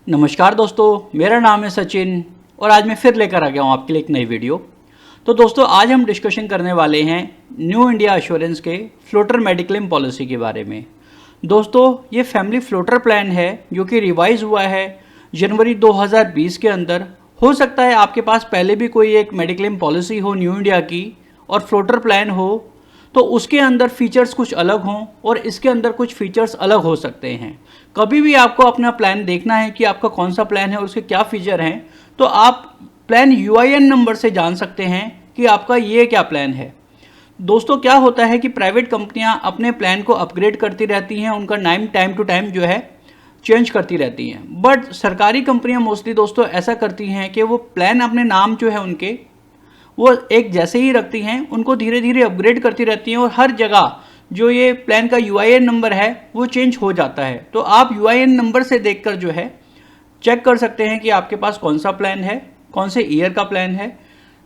नमस्कार दोस्तों, मेरा नाम है सचिन और आज मैं फिर लेकर आ गया हूँ आपके लिए एक नई वीडियो। तो दोस्तों आज हम डिस्कशन करने वाले हैं न्यू इंडिया एश्योरेंस के फ्लोटर मेडिक्लेम पॉलिसी के बारे में। दोस्तों ये फैमिली फ्लोटर प्लान है जो कि रिवाइज हुआ है जनवरी 2020 के अंदर। हो सकता है आपके पास पहले भी कोई एक मेडिक्लेम पॉलिसी हो न्यू इंडिया की और फ्लोटर प्लान हो, तो उसके अंदर फीचर्स कुछ अलग हों और इसके अंदर कुछ फीचर्स अलग हो सकते हैं। कभी भी आपको अपना प्लान देखना है कि आपका कौन सा प्लान है और उसके क्या फीचर हैं, तो आप प्लान यूआईएन नंबर से जान सकते हैं कि आपका ये क्या प्लान है। दोस्तों क्या होता है कि प्राइवेट कंपनियां अपने प्लान को अपग्रेड करती रहती हैं, उनका नाम टाइम टू टाइम जो है चेंज करती रहती हैं। बट सरकारी कंपनियां मोस्टली दोस्तों ऐसा करती हैं कि वो प्लान अपने नाम जो है उनके वो एक जैसे ही रखती हैं, उनको धीरे धीरे अपग्रेड करती रहती हैं और हर जगह जो ये प्लान का यूआईएन नंबर है वो चेंज हो जाता है। तो आप यूआईएन नंबर से देखकर जो है चेक कर सकते हैं कि आपके पास कौन सा प्लान है, कौन से ईयर का प्लान है।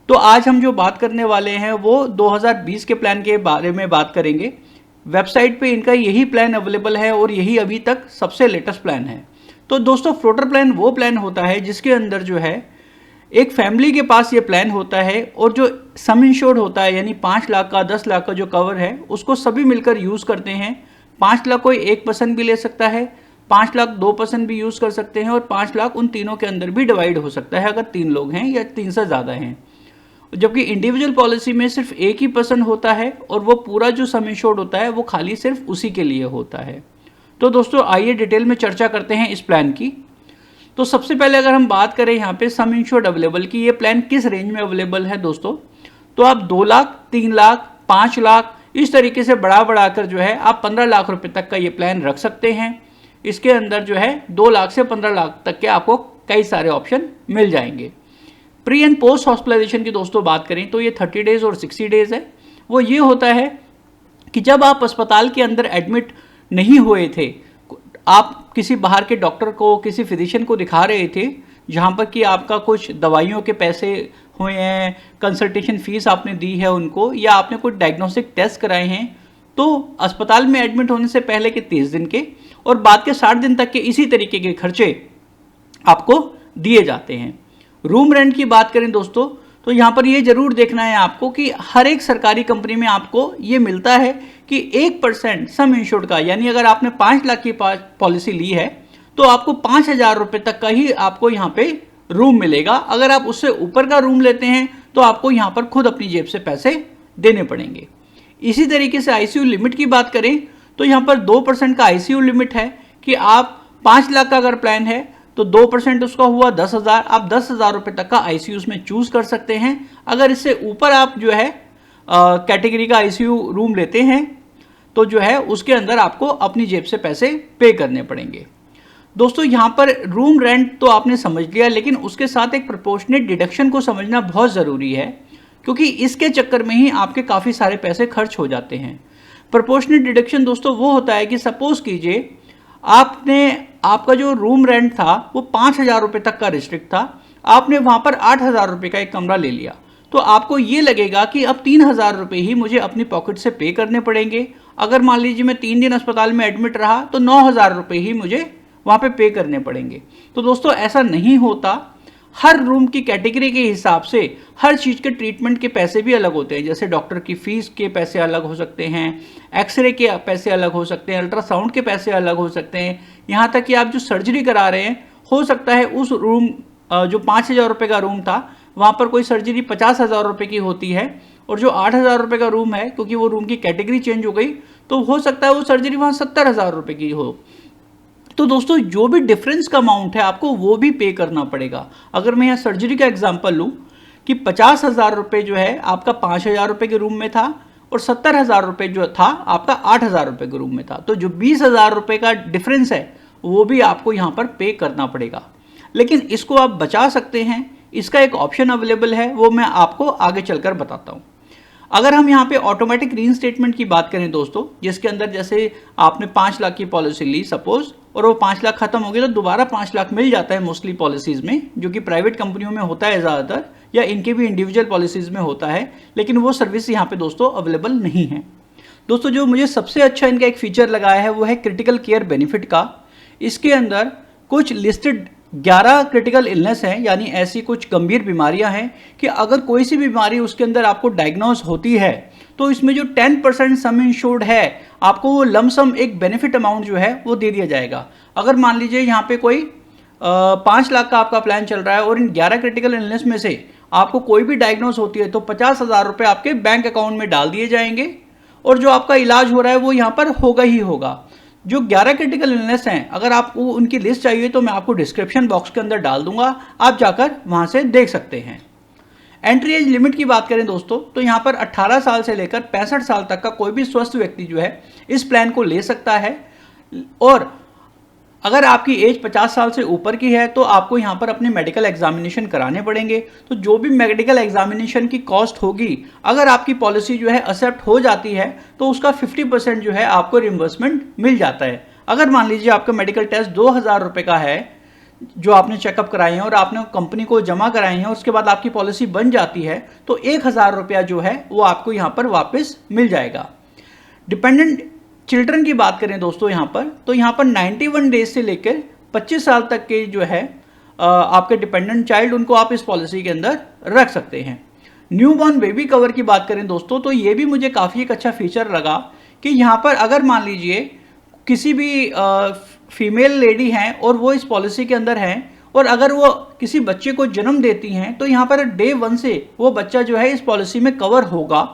तो आज हम जो बात करने वाले हैं वो 2020 के प्लान के बारे में बात करेंगे। वेबसाइट पे इनका यही प्लान अवेलेबल है और यही अभी तक सबसे लेटेस्ट प्लान है। तो दोस्तों फ्लोटर प्लान वो प्लान होता है जिसके अंदर जो है एक फैमिली के पास ये प्लान होता है और जो सम इंश्योर्ड होता है यानी 5 लाख का 10 लाख का जो कवर है उसको सभी मिलकर यूज़ करते हैं। 5 लाख कोई एक पर्सन भी ले सकता है, 5 लाख 2 पर्सन भी यूज़ कर सकते हैं और 5 लाख उन तीनों के अंदर भी डिवाइड हो सकता है अगर 3 लोग हैं या 3 से ज़्यादा हैं। जबकि इंडिविजुअल पॉलिसी में सिर्फ एक ही पर्सन होता है और वो पूरा जो सम इंश्योर्ड होता है वो खाली सिर्फ उसी के लिए होता है। तो दोस्तों आइए डिटेल में चर्चा करते हैं इस प्लान की। तो सबसे पहले अगर हम बात करें यहाँ पे सम इंश्योर्ड अवेलेबल की, ये प्लान किस रेंज में अवेलेबल है दोस्तों, तो आप 2 लाख 3 लाख 5 लाख इस तरीके से बढ़ाकर जो है आप 15 लाख रुपए तक का ये प्लान रख सकते हैं। इसके अंदर जो है 2 लाख से 15 लाख तक के आपको कई सारे ऑप्शन मिल जाएंगे। प्री एंड पोस्ट हॉस्पिटलाइजेशन की दोस्तों बात करें तो ये 30 डेज और 60 डेज है। वो ये होता है कि जब आप अस्पताल के अंदर एडमिट नहीं हुए थे, आप किसी बाहर के डॉक्टर को, किसी फिजिशियन को दिखा रहे थे जहाँ पर कि आपका कुछ दवाइयों के पैसे हुए हैं, कंसल्टेशन फीस आपने दी है उनको, या आपने कुछ डायग्नोस्टिक टेस्ट कराए हैं, तो अस्पताल में एडमिट होने से पहले के 30 दिन के और बाद के 60 दिन तक के इसी तरीके के खर्चे आपको दिए जाते हैं। रूम रेंट की बात करें दोस्तों तो यहाँ पर ये जरूर देखना है आपको कि हर एक सरकारी कंपनी में आपको ये मिलता है कि 1% सम इंश्योर्ड का, यानी अगर आपने 5 लाख की पॉलिसी ली है तो आपको 5,000 रुपये तक का ही आपको यहाँ पे रूम मिलेगा। अगर आप उससे ऊपर का रूम लेते हैं तो आपको यहाँ पर खुद अपनी जेब से पैसे देने पड़ेंगे। इसी तरीके से आईसीयू लिमिट की बात करें तो यहाँ पर 2% का आईसीयू लिमिट है कि आप 5 लाख का अगर प्लान है तो 2% उसका हुआ 10,000, आप 10,000 रुपये तक का आईसीयू उसमें चूज कर सकते हैं। अगर इससे ऊपर आप जो है कैटेगरी का आईसीयू रूम लेते हैं तो जो है उसके अंदर आपको अपनी जेब से पैसे पे करने पड़ेंगे। दोस्तों यहाँ पर रूम रेंट तो आपने समझ लिया, लेकिन उसके साथ एक प्रोपोर्शनेट डिडक्शन को समझना बहुत ज़रूरी है क्योंकि इसके चक्कर में ही आपके काफ़ी सारे पैसे खर्च हो जाते हैं। प्रोपोर्शनेट डिडक्शन दोस्तों वो होता है कि सपोज कीजिए आपका जो रूम रेंट था वो 5,000 रुपये तक का रिस्ट्रिक्ट था, आपने वहाँ पर 8,000 रुपये का एक कमरा ले लिया, तो आपको ये लगेगा कि अब 3,000 रुपये ही मुझे अपनी पॉकेट से पे करने पड़ेंगे। अगर मान लीजिए मैं 3 दिन अस्पताल में एडमिट रहा तो 9,000 रुपये ही मुझे वहाँ पे करने पड़ेंगे। तो दोस्तों ऐसा नहीं होता। हर रूम की कैटेगरी के हिसाब से हर चीज़ के ट्रीटमेंट के पैसे भी अलग होते हैं। जैसे डॉक्टर की फीस के पैसे अलग हो सकते हैं, एक्सरे के पैसे अलग हो सकते हैं, अल्ट्रासाउंड के पैसे अलग हो सकते हैं, यहाँ तक कि आप जो सर्जरी करा रहे हैं हो सकता है उस रूम जो 5,000 रुपये का रूम था वहाँ पर कोई सर्जरी 50,000 रुपये की होती है और जो 8,000 रुपये का रूम है क्योंकि वो रूम की कैटेगरी चेंज हो गई तो हो सकता है वो सर्जरी वहाँ 70,000 रुपये की हो। तो दोस्तों जो भी डिफरेंस का अमाउंट है आपको वो भी पे करना पड़ेगा। अगर मैं यहाँ सर्जरी का एग्जांपल लूँ कि 50,000 रुपये जो है आपका 5,000 रुपये के रूम में था और 70,000 रुपये जो था आपका 8,000 रुपये के रूम में था, तो जो 20,000 रुपये का डिफरेंस है वो भी आपको यहाँ पर पे करना पड़ेगा। लेकिन इसको आप बचा सकते हैं, इसका एक ऑप्शन अवेलेबल है, वो मैं आपको आगे चलकर बताता हूँ। अगर हम यहाँ पे ऑटोमेटिक रीइंस्टेटमेंट की बात करें दोस्तों, जिसके अंदर जैसे आपने 5 लाख की पॉलिसी ली सपोज और वो 5 लाख खत्म हो गई तो दोबारा 5 लाख मिल जाता है मोस्टली पॉलिसीज में, जो कि प्राइवेट कंपनियों में होता है ज़्यादातर, या इनके भी इंडिविजुअल पॉलिसीज में होता है, लेकिन वो सर्विस यहाँ पे दोस्तों अवेलेबल नहीं है। दोस्तों जो मुझे सबसे अच्छा इनका एक फीचर लगाया है वो है क्रिटिकल केयर बेनिफिट का। इसके अंदर कुछ लिस्टेड 11 क्रिटिकल इलनेस हैं, यानी ऐसी कुछ गंभीर बीमारियां हैं कि अगर कोई सी बीमारी उसके अंदर आपको डायग्नोज होती है तो इसमें जो 10% सम इंश्योर्ड है आपको वो लमसम एक बेनिफिट अमाउंट जो है वो दे दिया जाएगा। अगर मान लीजिए यहाँ पे कोई 5 लाख का आपका प्लान चल रहा है और इन 11 क्रिटिकल इलनेस में से आपको कोई भी डायग्नोज होती है तो 50,000 रुपये आपके बैंक अकाउंट में डाल दिए जाएंगे और जो आपका इलाज हो रहा है वो यहाँ पर होगा ही होगा। जो 11 क्रिटिकल इलनेस हैं, अगर आपको उनकी लिस्ट चाहिए तो मैं आपको डिस्क्रिप्शन बॉक्स के अंदर डाल दूंगा, आप जाकर वहां से देख सकते हैं। एंट्री एज लिमिट की बात करें दोस्तों तो यहाँ पर 18 साल से लेकर 65 साल तक का कोई भी स्वस्थ व्यक्ति जो है इस प्लान को ले सकता है। और अगर आपकी एज 50 साल से ऊपर की है तो आपको यहाँ पर अपने मेडिकल एग्जामिनेशन कराने पड़ेंगे। तो जो भी मेडिकल एग्जामिनेशन की कॉस्ट होगी, अगर आपकी पॉलिसी जो है एक्सेप्ट हो जाती है तो उसका 50% जो है आपको रिम्बर्समेंट मिल जाता है। अगर मान लीजिए आपका मेडिकल टेस्ट 2,000 रुपये का है जो आपने चेकअप कराए हैं और आपने कंपनी को जमा कराए हैं, उसके बाद आपकी पॉलिसी बन जाती है तो 1,000 रुपया जो है वो आपको यहाँ पर वापस मिल जाएगा। डिपेंडेंट चिल्ड्रन की बात करें दोस्तों यहाँ पर, तो यहाँ पर 91 डेज से लेकर 25 साल तक के जो है आपके डिपेंडेंट चाइल्ड, उनको आप इस पॉलिसी के अंदर रख सकते हैं। न्यू बॉर्न बेबी कवर की बात करें दोस्तों तो ये भी मुझे काफ़ी एक अच्छा फीचर लगा कि यहाँ पर अगर मान लीजिए किसी भी फीमेल लेडी हैं और वो इस पॉलिसी के अंदर हैं और अगर वो किसी बच्चे को जन्म देती हैं तो यहाँ पर डे 1 से वो बच्चा जो है इस पॉलिसी में कवर होगा।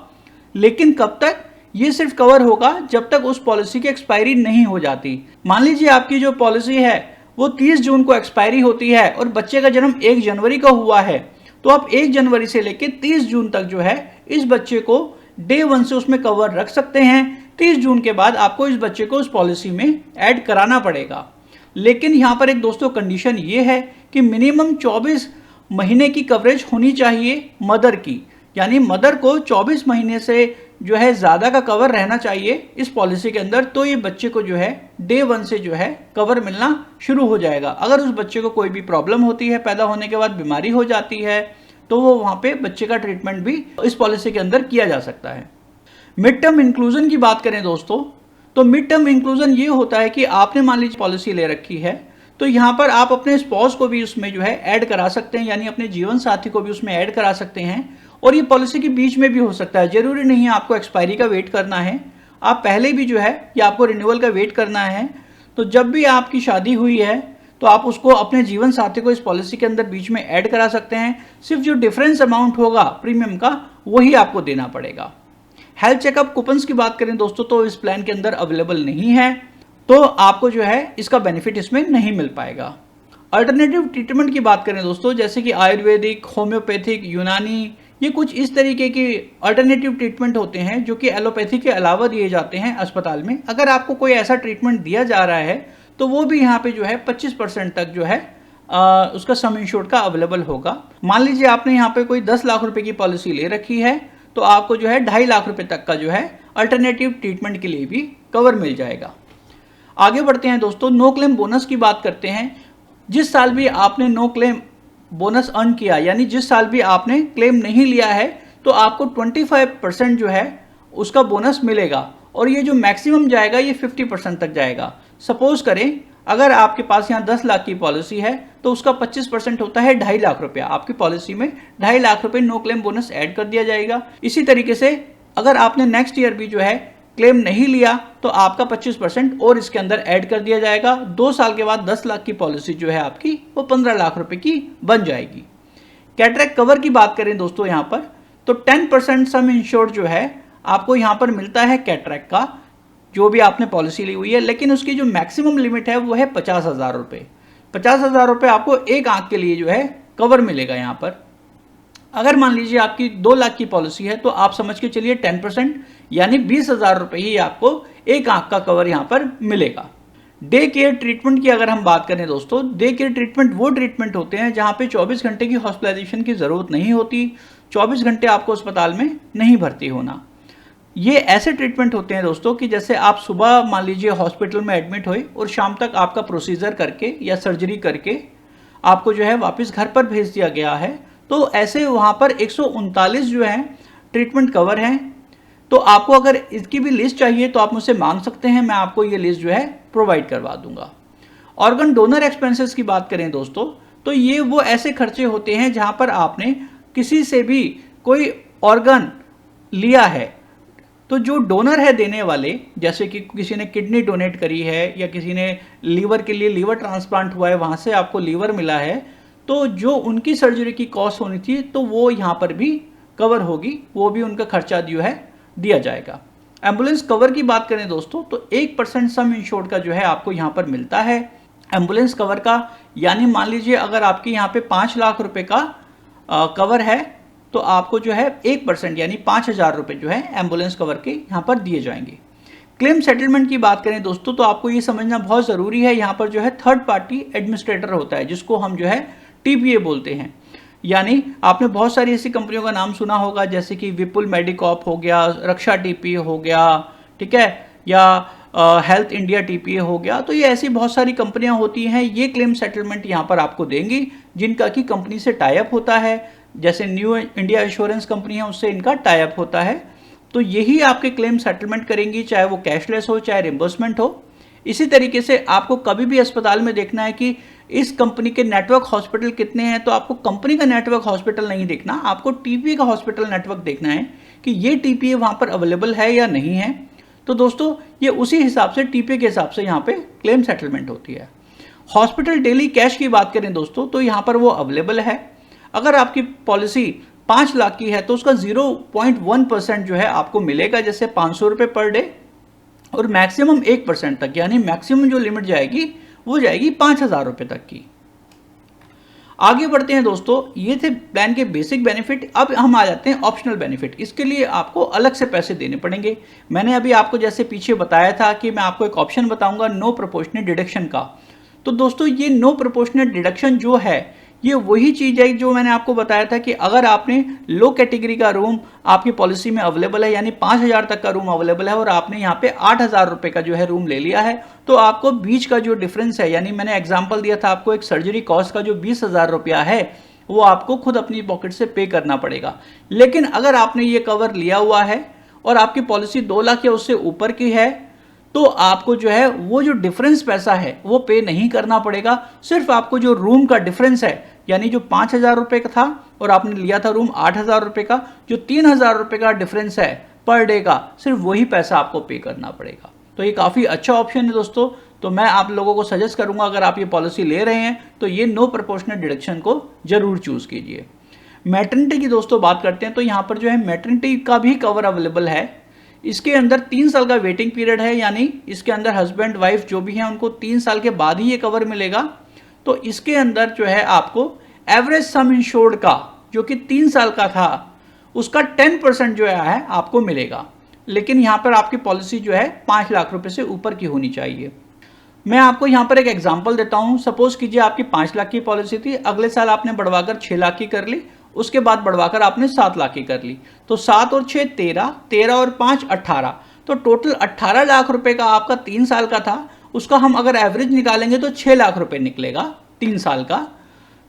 लेकिन कब तक? ये सिर्फ कवर होगा जब तक उस पॉलिसी की एक्सपायरी नहीं हो जाती। मान लीजिए आपकी जो पॉलिसी है वो 30 जून को एक्सपायरी होती है और बच्चे का जन्म 1 जनवरी का हुआ है, तो आप 1 जनवरी से लेकर 30 जून तक जो है इस बच्चे को डे 1 से उसमें कवर रख सकते हैं। 30 जून के बाद आपको इस बच्चे को उस पॉलिसी में ऐड कराना पड़ेगा। लेकिन यहाँ पर एक दोस्तों कंडीशन ये है कि मिनिमम 24 महीने की कवरेज होनी चाहिए मदर की, यानी मदर को 24 महीने से जो है ज़्यादा का कवर रहना चाहिए इस पॉलिसी के अंदर, तो ये बच्चे को जो है डे 1 से जो है कवर मिलना शुरू हो जाएगा। अगर उस बच्चे को कोई भी प्रॉब्लम होती है, पैदा होने के बाद बीमारी हो जाती है, तो वो वहाँ पे बच्चे का ट्रीटमेंट भी इस पॉलिसी के अंदर किया जा सकता है। मिड टर्म इंक्लूजन की बात करें दोस्तों तो मिड टर्म इंक्लूजन ये होता है कि आपने मान लीजिए पॉलिसी ले रखी है तो यहाँ पर आप अपने स्पाउस को भी उसमें जो है ऐड करा सकते हैं, यानी अपने जीवन साथी को भी उसमें ऐड करा सकते हैं। और ये पॉलिसी के बीच में भी हो सकता है, जरूरी नहीं है आपको एक्सपायरी का वेट करना है, आप पहले भी जो है या आपको रिन्यूअल का वेट करना है। तो जब भी आपकी शादी हुई है तो आप उसको अपने जीवन साथी को इस पॉलिसी के अंदर बीच में ऐड करा सकते हैं। सिर्फ जो डिफरेंस अमाउंट होगा प्रीमियम का वही आपको देना पड़ेगा। हेल्थ चेकअप कूपन्स की बात करें दोस्तों तो इस प्लान के अंदर अवेलेबल नहीं है, तो आपको जो है इसका बेनिफिट इसमें नहीं मिल पाएगा। अल्टरनेटिव ट्रीटमेंट की बात करें दोस्तों, जैसे कि आयुर्वेदिक, होम्योपैथिक, यूनानी, ये कुछ इस तरीके के अल्टरनेटिव ट्रीटमेंट होते हैं जो कि एलोपैथी के अलावा दिए जाते हैं अस्पताल में। अगर आपको कोई ऐसा ट्रीटमेंट दिया जा रहा है तो वो भी यहाँ पे जो है 25% तक जो है उसका सम इंश्योर्ड का अवेलेबल होगा। मान लीजिए आपने यहाँ पे कोई 10 लाख रुपए की पॉलिसी ले रखी है तो आपको जो है 2.5 लाख रुपए तक का जो है अल्टरनेटिव ट्रीटमेंट के लिए भी कवर मिल जाएगा। आगे बढ़ते हैं दोस्तों, नो क्लेम बोनस की बात करते हैं। जिस साल भी आपने नो क्लेम बोनस अर्न किया, यानी जिस साल भी आपने क्लेम नहीं लिया है तो आपको 25% जो है उसका बोनस मिलेगा और ये जो मैक्सिमम जाएगा ये 50% तक जाएगा। सपोज करें अगर आपके पास यहाँ 10 लाख की पॉलिसी है तो उसका 25% होता है 2.5 लाख रुपया। आपकी पॉलिसी में 2.5 लाख रुपए नो क्लेम बोनस ऐड कर दिया जाएगा। इसी तरीके से अगर आपने नेक्स्ट ईयर भी जो है क्लेम नहीं लिया तो आपका 25% और इसके अंदर ऐड कर दिया जाएगा। 2 साल के बाद 10 लाख की पॉलिसी जो है आपकी वो 15 लाख रुपए की बन जाएगी। कैटरैक्ट कवर की बात करें दोस्तों यहाँ पर तो 10% सम इंश्योर्ड जो है आपको यहाँ पर मिलता है कैटरैक्ट का, जो भी आपने पॉलिसी ली हुई है, लेकिन उसकी जो मैक्सिमम लिमिट है वो है 50,000 रुपये। 50,000 रुपये आपको एक आंख के लिए जो है कवर मिलेगा यहाँ पर। अगर मान लीजिए आपकी 2 लाख की पॉलिसी है तो आप समझ के चलिए 10% यानी 20,000 रुपये ही आपको एक आंख का कवर यहाँ पर मिलेगा। डे केयर ट्रीटमेंट की अगर हम बात करें दोस्तों, डे केयर ट्रीटमेंट वो ट्रीटमेंट होते हैं जहाँ पे 24 घंटे की हॉस्पिटलाइजेशन की ज़रूरत नहीं होती, 24 घंटे आपको अस्पताल में नहीं भर्ती होना। ये ऐसे ट्रीटमेंट होते हैं दोस्तों कि जैसे आप सुबह मान लीजिए हॉस्पिटल में एडमिट हुए और शाम तक आपका प्रोसीजर करके या सर्जरी करके आपको जो है वापस घर पर भेज दिया गया है, तो ऐसे वहाँ पर 139 जो है ट्रीटमेंट कवर हैं। तो आपको अगर इसकी भी लिस्ट चाहिए तो आप मुझसे मांग सकते हैं, मैं आपको ये लिस्ट जो है प्रोवाइड करवा दूंगा। ऑर्गन डोनर एक्सपेंसेस की बात करें दोस्तों, तो ये वो ऐसे खर्चे होते हैं जहां पर आपने किसी से भी कोई ऑर्गन लिया है, तो जो डोनर है देने वाले, जैसे कि किसी ने किडनी डोनेट करी है या किसी ने लीवर के लिए लीवर ट्रांसप्लांट हुआ है, वहां से आपको लीवर मिला है, तो जो उनकी सर्जरी की कॉस्ट होनी थी तो वो यहाँ पर भी कवर होगी, वो भी उनका खर्चा जो है दिया जाएगा। एम्बुलेंस कवर की बात करें दोस्तों, तो 1% सम इंश्योर्ड का जो है आपको यहाँ पर मिलता है एम्बुलेंस कवर का। यानी मान लीजिए अगर आपके यहाँ पे 5 लाख रुपए का कवर है, तो आपको जो है 1% यानी 5,000 रुपए जो है एम्बुलेंस कवर के यहाँ पर दिए जाएंगे। क्लेम सेटलमेंट की बात करें दोस्तों, तो आपको ये समझना बहुत ज़रूरी है, यहाँ पर जो है थर्ड पार्टी एडमिनिस्ट्रेटर होता है, जिसको हम जो है टीपीए बोलते हैं। यानी आपने बहुत सारी ऐसी कंपनियों का नाम सुना होगा, जैसे कि विपुल मेडिकॉप हो गया, रक्षा टीपीए हो गया, ठीक है, या हेल्थ इंडिया टीपीए हो गया। तो ये ऐसी बहुत सारी कंपनियां होती हैं, ये क्लेम सेटलमेंट यहाँ पर आपको देंगी, जिनका कि कंपनी से टाई अप होता है। जैसे न्यू इंडिया एश्योरेंस कंपनी है, उससे इनका टाई अप होता है। तो यही आपके क्लेम सेटलमेंट करेंगी, चाहे वो कैशलेस हो चाहे रिम्बर्समेंट हो। इसी तरीके से आपको कभी भी अस्पताल में देखना है कि इस कंपनी के नेटवर्क हॉस्पिटल कितने हैं, तो आपको कंपनी का नेटवर्क हॉस्पिटल नहीं देखना, आपको टीपीए का हॉस्पिटल नेटवर्क देखना है कि ये टीपीए वहां पर अवेलेबल है या नहीं है। तो दोस्तों ये उसी हिसाब से टीपीए के हिसाब से यहाँ पे क्लेम सेटलमेंट होती है। हॉस्पिटल डेली कैश की बात करें दोस्तों, तो यहाँ पर वो अवेलेबल है। अगर आपकी पॉलिसी 5 लाख की है तो उसका 0.1% जो है आपको मिलेगा, जैसे 500 रुपये पर डे, और मैक्सिमम 1% तक, यानी मैक्सिमम जो लिमिट जाएगी वो जाएगी 5,000 रुपये तक की। आगे बढ़ते हैं दोस्तों, ये थे प्लान के बेसिक बेनिफिट। अब हम आ जाते हैं ऑप्शनल बेनिफिट। इसके लिए आपको अलग से पैसे देने पड़ेंगे। मैंने अभी आपको जैसे पीछे बताया था कि मैं आपको एक ऑप्शन बताऊंगा नो प्रोपोर्शनेट डिडक्शन का। तो दोस्तों ये नो प्रोपोर्शनेट डिडक्शन जो है, ये वही चीज़ है जो मैंने आपको बताया था कि अगर आपने लो कैटेगरी का रूम आपकी पॉलिसी में अवेलेबल है, यानी 5,000 तक का रूम अवेलेबल है, और आपने यहाँ पे 8,000 रुपये का जो है रूम ले लिया है, तो आपको बीच का जो डिफरेंस है, यानी मैंने एग्जांपल दिया था आपको, एक सर्जरी कॉस्ट का जो 20,000 रुपया है, वो आपको खुद अपनी पॉकेट से पे करना पड़ेगा। लेकिन अगर आपने ये कवर लिया हुआ है और आपकी पॉलिसी 2 लाख या उससे ऊपर की है, तो आपको जो है वो जो डिफरेंस पैसा है वो पे नहीं करना पड़ेगा। सिर्फ आपको जो रूम का डिफरेंस है, यानी जो 5,000 रुपये का था और आपने लिया था रूम 8,000 रुपये का, जो 3,000 रुपये का डिफरेंस है पर डे का, सिर्फ वही पैसा आपको पे करना पड़ेगा। तो ये काफ़ी अच्छा ऑप्शन है दोस्तों। तो मैं आप लोगों को सजेस्ट करूंगा, अगर आप ये पॉलिसी ले रहे हैं तो ये नो प्रोपोर्शनेट डिडक्शन को जरूर चूज कीजिए। मैटरनिटी की दोस्तों बात करते हैं, तो यहाँ पर जो है मैटरनिटी का भी कवर अवेलेबल है। इसके अंदर 3 साल का वेटिंग पीरियड है, यानी इसके अंदर हस्बैंड वाइफ जो भी हैं उनको 3 साल के बाद ही ये कवर मिलेगा। तो इसके अंदर जो है आपको एवरेज सम इंश्योर्ड का जो कि 3 साल का था, उसका 10% जो है आपको मिलेगा। लेकिन यहाँ पर आपकी पॉलिसी जो है 5 लाख रुपए से ऊपर की होनी चाहिए। मैं आपको यहाँ पर एक एग्जांपल देता हूँ। सपोज कीजिए आपकी 5 लाख की पॉलिसी थी, अगले साल आपने बढ़वाकर 6 लाख की कर ली, उसके बाद बढ़वाकर आपने 7 लाख की कर ली, तो 7 और 6 13, 13 और 5 18, तो टोटल 18 लाख रुपए का आपका 3 साल का था। उसका हम अगर एवरेज निकालेंगे तो 6 लाख रुपए निकलेगा 3 साल का।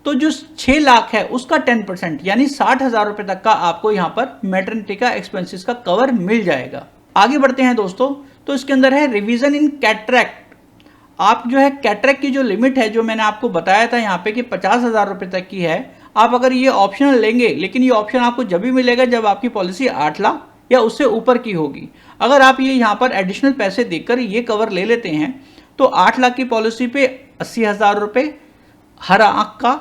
तो जो 6 लाख है उसका 10% यानी 60,000 रुपए तक का आपको यहाँ पर मैटरनिटी का एक्सपेंसेस का कवर मिल जाएगा। आगे बढ़ते हैं दोस्तों, तो इसके अंदर है रिवीजन इन कैटरैक्ट। आप जो है कैटरैक्ट की जो लिमिट है, जो मैंने आपको बताया था यहाँ पे कि 50,000 रुपए तक की है, आप अगर ये ऑप्शनल लेंगे, लेकिन ये ऑप्शन आपको जब भी मिलेगा जब आपकी पॉलिसी 8 लाख या उससे ऊपर की होगी। अगर आप ये यहाँ पर एडिशनल पैसे देकर ये कवर ले लेते हैं, तो 8 लाख की पॉलिसी पे 80,000 रुपये हर आंख का,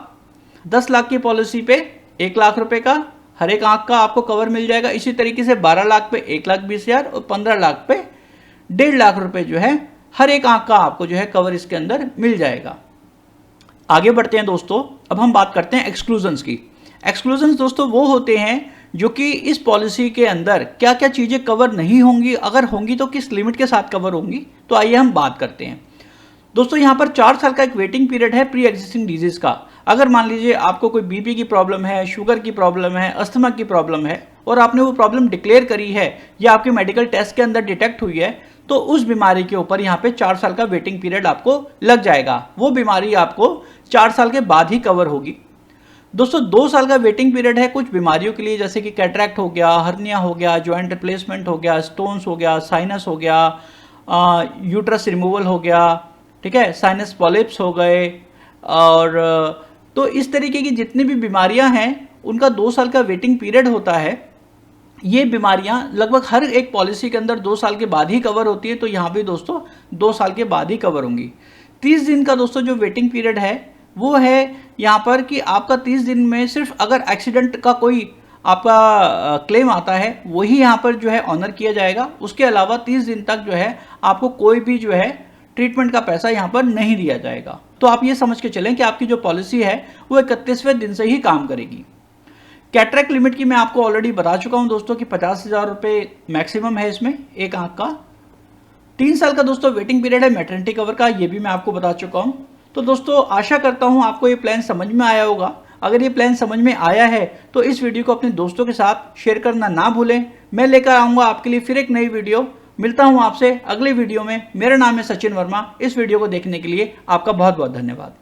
10 लाख की पॉलिसी पे 1 लाख रुपए का हर एक आंख का आपको कवर मिल जाएगा। इसी तरीके से 12 लाख पे 1,20,000 और 15 लाख पे 1.5 लाख रुपए जो है हर एक आंख का आपको जो है कवर इसके अंदर मिल जाएगा। आगे बढ़ते हैं दोस्तों, अब हम बात करते हैं एक्सक्लूजन्स की। एक्सक्लूजन्स दोस्तों वो होते हैं जो कि इस पॉलिसी के अंदर क्या क्या चीज़ें कवर नहीं होंगी, अगर होंगी तो किस लिमिट के साथ कवर होंगी। तो आइए हम बात करते हैं दोस्तों। यहाँ पर 4 साल का एक वेटिंग पीरियड है प्री एग्जिस्टिंग डिजीज का। अगर मान लीजिए आपको कोई बीपी की प्रॉब्लम है, शुगर की प्रॉब्लम है, अस्थमा की प्रॉब्लम है, और आपने वो प्रॉब्लम डिक्लेयर करी है या आपके मेडिकल टेस्ट के अंदर डिटेक्ट हुई है, तो उस बीमारी के ऊपर यहाँ पे 4 साल का वेटिंग पीरियड आपको लग जाएगा। वो बीमारी आपको 4 साल के बाद ही कवर होगी। दोस्तों 2 साल का वेटिंग पीरियड है कुछ बीमारियों के लिए, जैसे कि कैटरैक्ट हो गया, हर्निया हो गया, जॉइंट रिप्लेसमेंट हो गया, स्टोन्स हो गया, साइनस हो गया, यूट्रस रिमूवल हो गया, ठीक है, साइनस पॉलिप्स हो गए, और तो इस तरीके की जितनी भी बीमारियां हैं उनका 2 साल का वेटिंग पीरियड होता है। ये बीमारियां लगभग हर एक पॉलिसी के अंदर 2 साल के बाद ही कवर होती है, तो यहाँ भी दोस्तों 2 साल के बाद ही कवर होंगी। 30 दिन का दोस्तों जो वेटिंग पीरियड है वो है यहाँ पर कि आपका 30 दिन में सिर्फ अगर एक्सीडेंट का कोई आपका क्लेम आता है वही यहाँ पर जो है ऑनर किया जाएगा। उसके अलावा 30 दिन तक जो है आपको कोई भी जो है ट्रीटमेंट का पैसा यहाँ पर नहीं दिया जाएगा। तो आप ये समझ के चलें कि आपकी जो पॉलिसी है वो 31वें दिन से ही काम करेगी। कैटरेक्ट लिमिट की मैं आपको ऑलरेडी बता चुका हूं दोस्तों कि 50,000 रुपये मैक्सिमम है इसमें एक आंख का। 3 साल का दोस्तों वेटिंग पीरियड है मैटरनिटी कवर का, ये भी मैं आपको बता चुका हूं। तो दोस्तों आशा करता हूं आपको ये प्लान समझ में आया होगा। अगर ये प्लान समझ में आया है तो इस वीडियो को अपने दोस्तों के साथ शेयर करना ना भूलें। मैं लेकर आऊंगा आपके लिए फिर एक नई वीडियो। मिलता हूं आपसे अगले वीडियो में। मेरा नाम है सचिन वर्मा। इस वीडियो को देखने के लिए आपका बहुत बहुत धन्यवाद।